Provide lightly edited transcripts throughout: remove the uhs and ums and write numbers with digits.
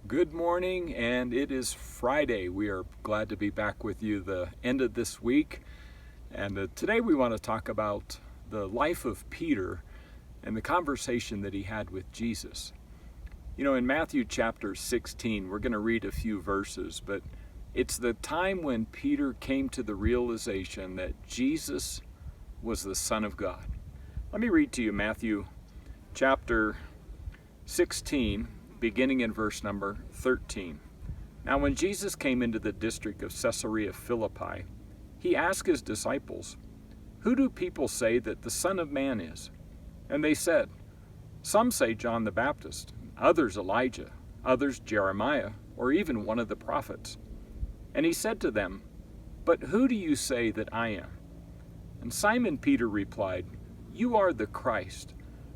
Good morning, and it is Friday. We are glad to be back with you the end of this week. And today we want to talk about the life of Peter and the conversation that he had with Jesus. You know, in Matthew chapter 16, we're going to read a few verses, but it's the time when Peter came to the realization that Jesus was the Son of God. Let me read to you Matthew chapter 16, beginning in verse number 13. Now when Jesus came into the district of Caesarea Philippi, he asked his disciples, "Who do people say that the Son of Man is?" And they said, "Some say John the Baptist, others Elijah, others Jeremiah, or even one of the prophets." And he said to them, "But who do you say that I am?" And Simon Peter replied, "You are the Christ,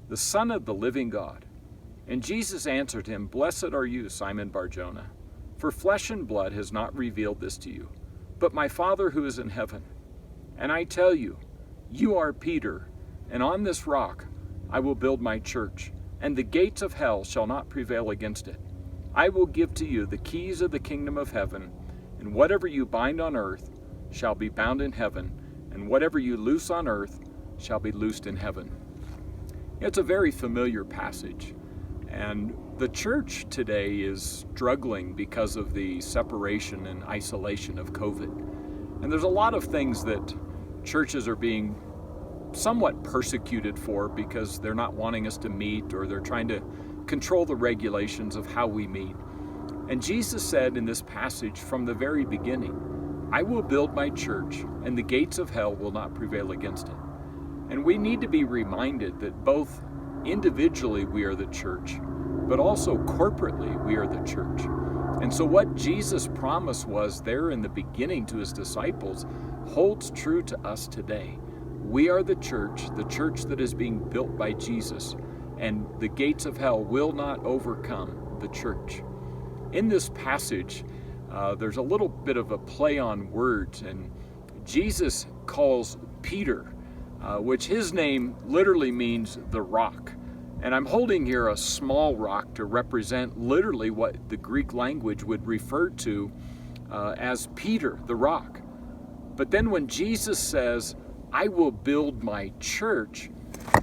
the Son of the living God." And Jesus answered him, "Blessed are you, Simon Bar-Jonah, for flesh and blood has not revealed this to you, but my Father who is in heaven. And I tell you, you are Peter, and on this rock I will build my church, and the gates of hell shall not prevail against it. I will give to you the keys of the kingdom of heaven, and whatever you bind on earth shall be bound in heaven, and whatever you loose on earth shall be loosed in heaven." It's a very familiar passage. And the church today is struggling because of the separation and isolation of COVID. And there's a lot of things that churches are being somewhat persecuted for because they're not wanting us to meet, or they're trying to control the regulations of how we meet. And Jesus said in this passage from the very beginning, "I will build my church, and the gates of hell will not prevail against it." And we need to be reminded that both individually we are the church, but also corporately we are the church. And so what Jesus promised was there in the beginning to his disciples holds true to us today. We are the church that is being built by Jesus, and the gates of hell will not overcome the church. In this passage, there's a little bit of a play on words, and Jesus calls Peter, which his name literally means the rock. And I'm holding here a small rock to represent literally what the Greek language would refer to as Peter, the rock. But then when Jesus says, "I will build my church,"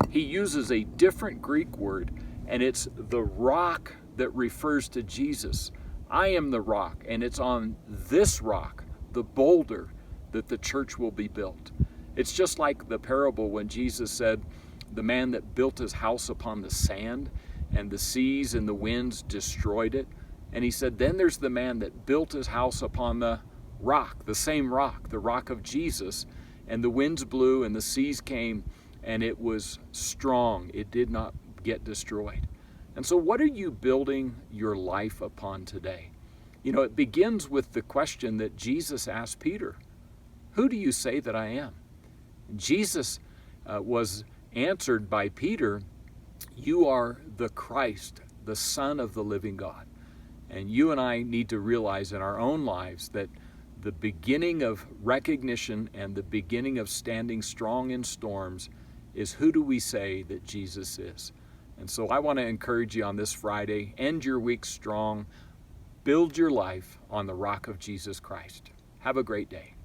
he uses a different Greek word, and it's the rock that refers to Jesus. I am the rock, and it's on this rock, the boulder, that the church will be built. It's just like the parable when Jesus said, the man that built his house upon the sand, and the seas and the winds destroyed it. And he said, then there's the man that built his house upon the rock, the same rock, the rock of Jesus, and the winds blew and the seas came, and it was strong. It did not get destroyed. And so what are you building your life upon today? You know, it begins with the question that Jesus asked Peter, "Who do you say that I am?" Jesus was answered by Peter, "You are the Christ, the Son of the living God." And you and I need to realize in our own lives that the beginning of recognition and the beginning of standing strong in storms is, who do we say that Jesus is? And so I want to encourage you on this Friday, end your week strong, build your life on the rock of Jesus Christ. Have a great day.